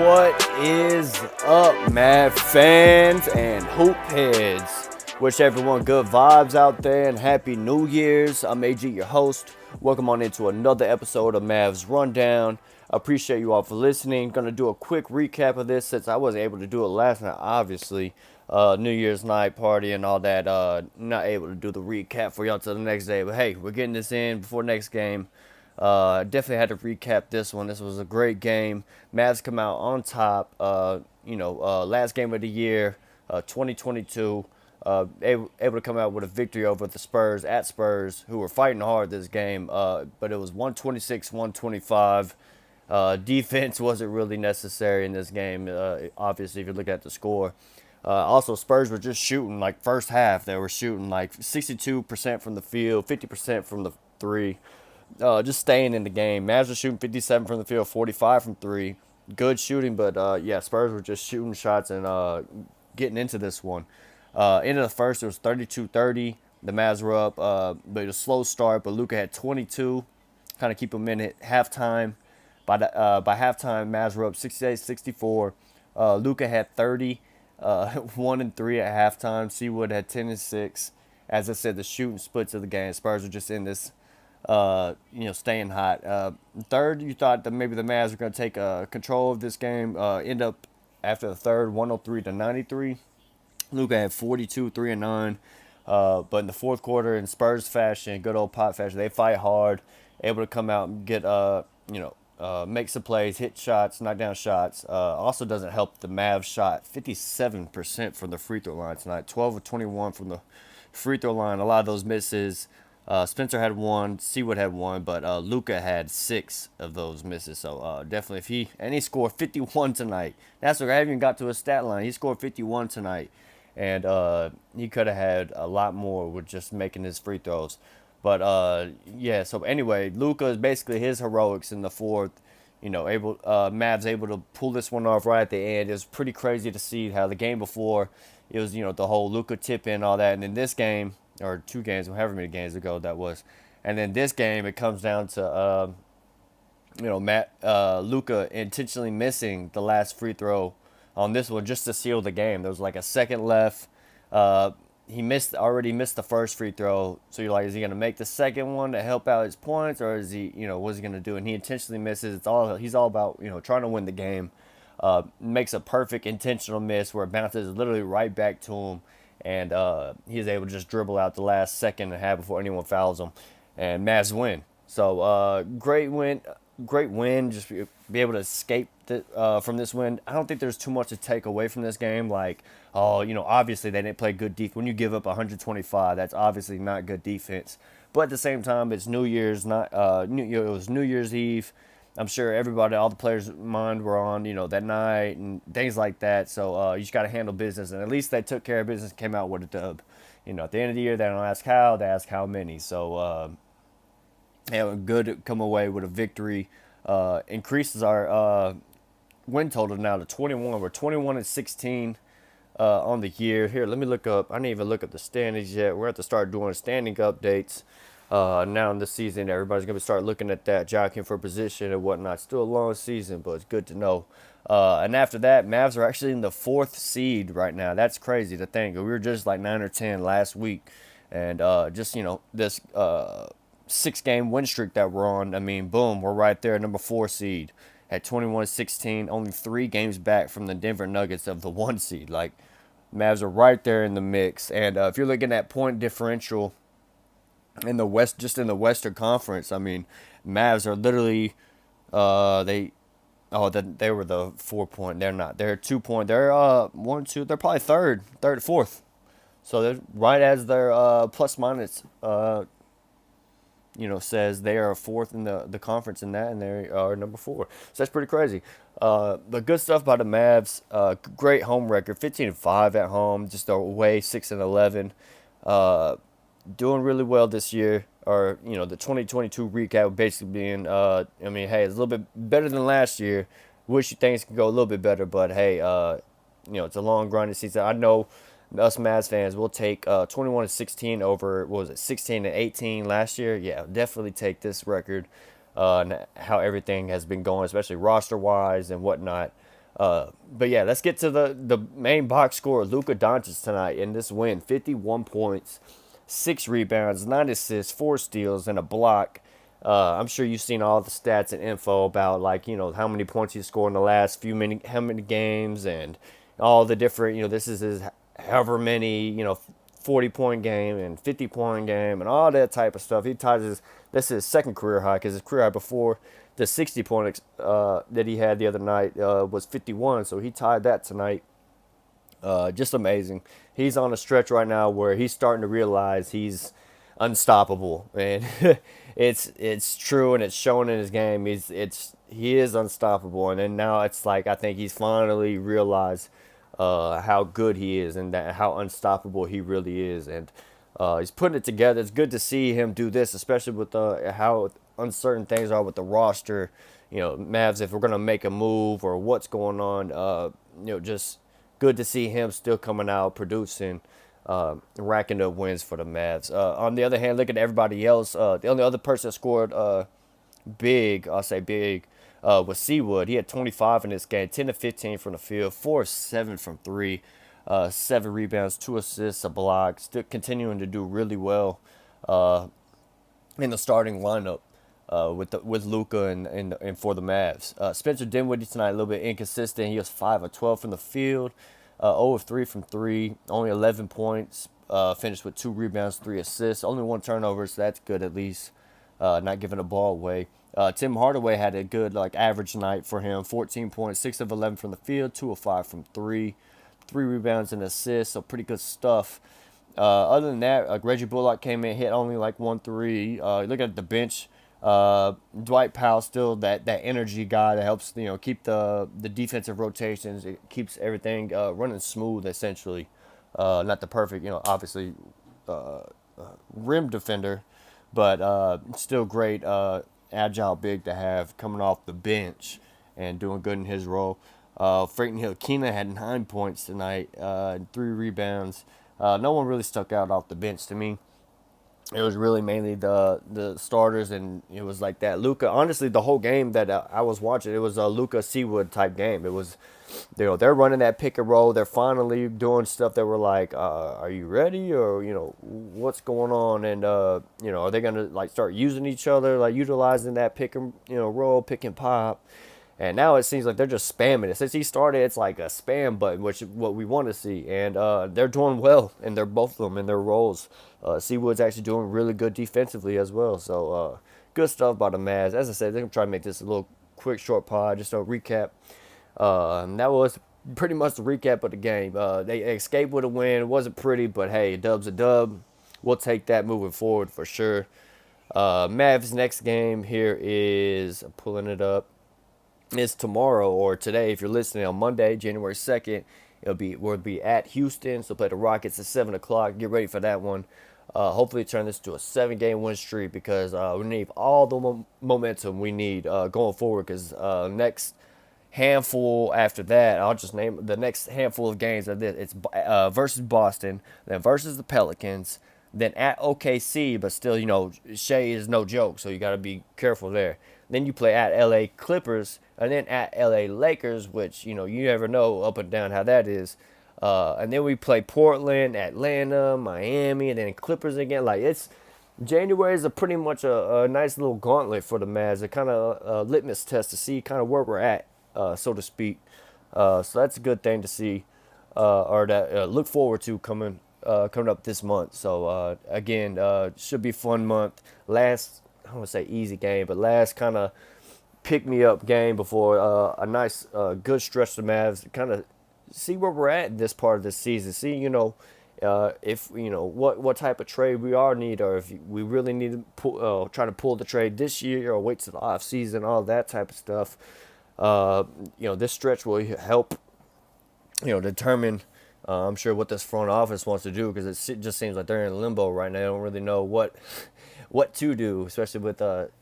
What is up, Mav fans and hoop heads? Wish everyone good vibes out there and happy New Year's. I'm AG, your host. Welcome on into another episode of Mavs Rundown. I appreciate you all for listening. Gonna do a quick recap of this since I wasn't able to do it last night, obviously. New Year's night party and all that. Not able to do the recap for y'all till the next day. But hey, we're getting this in before next game. Definitely had to recap this one. This was a great game. Mavs come out on top. Last game of the year, 2022. Able to come out with a victory over the Spurs at Spurs, who were fighting hard this game. But it was 126-125. Defense wasn't really necessary in this game. Obviously, if you look at the score. Also, Spurs were just shooting like first half. They were shooting like 62% from the field, 50% from the three. Just staying in the game. Mavs were shooting 57 from the field, 45 from three. Good shooting, but Spurs were just shooting shots and getting into this one. End of the first, it was 32-30. The Mavs were up, but it was a slow start. But Luka had 22, kind of keep them in at halftime. By halftime, Mavs were up 68-64. Luka had 30, 1 and 3 at halftime. Seawood had 10 and 6. As I said, the shooting splits of the game. Spurs were just in this. Staying hot. Third, you thought that maybe the Mavs were going to take control of this game. End up after the third, 103-93. Luka had 42, 3 and 9. But in the fourth quarter, in Spurs fashion, good old Pop fashion, they fight hard, able to come out and get make some plays, hit shots, knock down shots. Also doesn't help the Mavs shot 57% from the free throw line tonight, 12 of 21 from the free throw line. A lot of those misses. Spencer had 1, Seawood had 1, but Luka had 6 of those misses. So definitely, he scored 51 tonight. That's what I haven't even got to his stat line. He scored 51 tonight, and he could have had a lot more with just making his free throws. But So anyway, Luka is basically his heroics in the fourth. Mavs able to pull this one off right at the end. It was pretty crazy to see how the game before it was the whole Luka tip in all that, and in this game. Or 2 games, however many games ago that was. And then this game, it comes down to, Luka intentionally missing the last free throw on this one just to seal the game. There was like a second left. He already missed the first free throw. So you're like, is he going to make the second one to help out his points? Or is he, what's he going to do? And he intentionally misses. He's all about, trying to win the game. Makes a perfect intentional miss where it bounces literally right back to him. And he's able to just dribble out the last second and a half before anyone fouls him. And Mavs win. So great win. Just be able to escape from this win. I don't think there's too much to take away from this game. Obviously they didn't play good defense. When you give up 125, that's obviously not good defense. But at the same time, it's New Year's. It was New Year's Eve. I'm sure everybody, all the players' mind were on, that night and things like that. So you just got to handle business. And at least they took care of business and came out with a dub. At the end of the year, they don't ask how, they ask how many. So, good to come away with a victory. Increases our win total now to 21. We're 21-16 on the year. Here, let me look up. I didn't even look up the standings yet. We're going to have to start doing standing updates. Now in the season, everybody's going to start looking at that, jockeying for position and whatnot. Still a long season, but it's good to know. And after that, Mavs are actually in the 4th seed right now. That's crazy to think. We were just like 9 or 10 last week. And this 6-game win streak that we're on, I mean, boom, we're right there, number 4 seed at 21-16, only 3 games back from the Denver Nuggets of the 1 seed. Like, Mavs are right there in the mix. And if you're looking at point differential, in the West, just in the Western Conference, I mean, Mavs are literally, they were the 4-point. They're not. They're 2-point. They're 1, 2. They're probably third, 4th. So they're right as their plus minus, says they are 4th in the conference in that, and they are number 4. So that's pretty crazy. The good stuff about the Mavs, great home record, 15-5 at home, just away 6-11. Doing really well this year, or the 2022 recap basically being, it's a little bit better than last year. Wish things could go a little bit better, but hey, it's a long grinding season. I know us Mavs fans will take 21-16 over, what was it, 16-18 last year. Yeah, definitely take this record and how everything has been going, especially roster wise and whatnot. But yeah, let's get to the main box score. Luka Doncic tonight in this win: 51 points, 6 rebounds, 9 assists, 4 steals, and a block. I'm sure you've seen all the stats and info about like how many points he scored in the last how many games and all the different this is his however many 40-point game and 50-point game and all that type of stuff. He ties his This is his second career high because his career high before the 60 point that he had the other night was 51, so he tied that tonight. Just amazing. He's on a stretch right now where he's starting to realize he's unstoppable, and it's true, and it's shown in his game. He is unstoppable, and then now it's like I think he's finally realized how good he is and how unstoppable he really is, and he's putting it together. It's good to see him do this, especially with how uncertain things are with the roster. Mavs, if we're gonna make a move or what's going on, just good to see him still coming out producing, racking up wins for the Mavs. On the other hand, look at everybody else. The only other person that scored big, I'll say big, was Seawood. He had 25 in this game, 10 to 15 from the field, 4 of 7 from three, 7 rebounds, 2 assists, a block. Still continuing to do really well in the starting lineup with Luka and for the Mavs. Spencer Dinwiddie tonight a little bit inconsistent. He was 5 of 12 from the field, 0 of 3 from three, only 11 points. Finished with 2 rebounds, 3 assists, only 1 turnover, so that's good at least. Not giving the ball away. Tim Hardaway had a good average night for him. 14 points, 6 of 11 from the field, 2 of 5 from three, 3 rebounds and assists. So pretty good stuff. Other than that, Reggie Bullock came in, hit only 1 3. Look at the bench. Dwight Powell still that energy guy that helps keep the defensive rotations. It keeps everything running smooth essentially. Not the perfect obviously rim defender, but still great agile big to have coming off the bench and doing good in his role. Frank Ntilikina had 9 points tonight, 3 rebounds. No one really stuck out off the bench to me. It was really mainly the starters, and it was like that. Luka, honestly, the whole game that I was watching, it was a Luka Seawood type game. It was, they're running that pick and roll. They're finally doing stuff that were like, are you ready, or what's going on, and are they gonna start using each other, utilizing that pick and roll, pick and pop. And now it seems like they're just spamming it. Since he started, it's like a spam button, which is what we want to see. And they're doing well, and they're both of them in their roles. Seawood's actually doing really good defensively as well. So good stuff by the Mavs. As I said, they're going to try to make this a little quick, short pod, just a recap. That was pretty much the recap of the game. They escaped with a win. It wasn't pretty, but hey, a dub's a dub. We'll take that moving forward for sure. Mavs' next game here is, I'm pulling it up, is tomorrow or today. If you're listening on Monday, January 2nd, we'll be at Houston. So play the Rockets at 7 o'clock. Get ready for that one. Hopefully turn this to a 7-game win streak because we need all the momentum we need going forward because next handful after that, I'll just name the next handful of games of this. It's versus Boston, then versus the Pelicans, then at OKC, but still, Shea is no joke, so you got to be careful there. Then you play at LA Clippers, and then at LA Lakers, which, you never know up and down how that is. And then we play Portland, Atlanta, Miami, and then Clippers again. January is pretty much a nice little gauntlet for the Mavs. A kind of a litmus test to see kind of where we're at, so to speak. So that's a good thing to see, or to look forward to coming up this month. So again, should be a fun month. I don't want to say easy game, but last kind of pick me up game before a nice good stretch of the Mavs. Kind of see where we're at in this part of the season. See, if what type of trade we need, or if we really need to try to pull the trade this year, or wait till the off season, all that type of stuff. This stretch will help determine. I'm sure what this front office wants to do because it just seems like they're in limbo right now. They don't really know what to do, especially with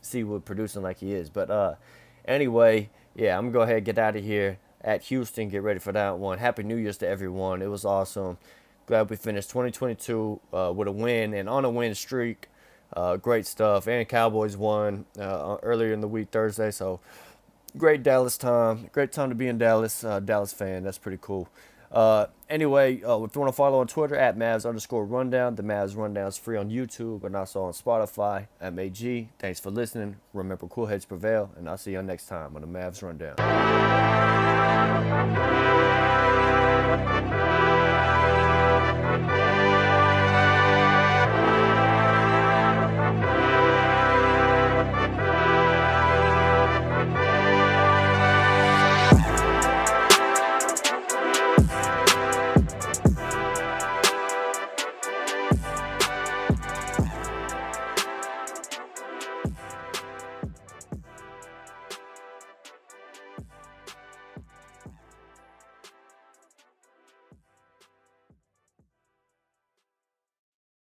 Seawood producing like he is. But anyway, yeah, I'm going to go ahead and get out of here at Houston. Get ready for that one. Happy New Year's to everyone. It was awesome. Glad we finished 2022 with a win and on a win streak. Great stuff. And Cowboys won earlier in the week, Thursday. So Great Dallas time. Great time to be in Dallas. Dallas fan. That's pretty cool. Anyway, if you want to follow on Twitter at Mavs_rundown, the Mavs rundown is free on YouTube and also on Spotify at MAG. Thanks for listening. Remember, cool heads prevail, and I'll see you next time on the Mavs rundown.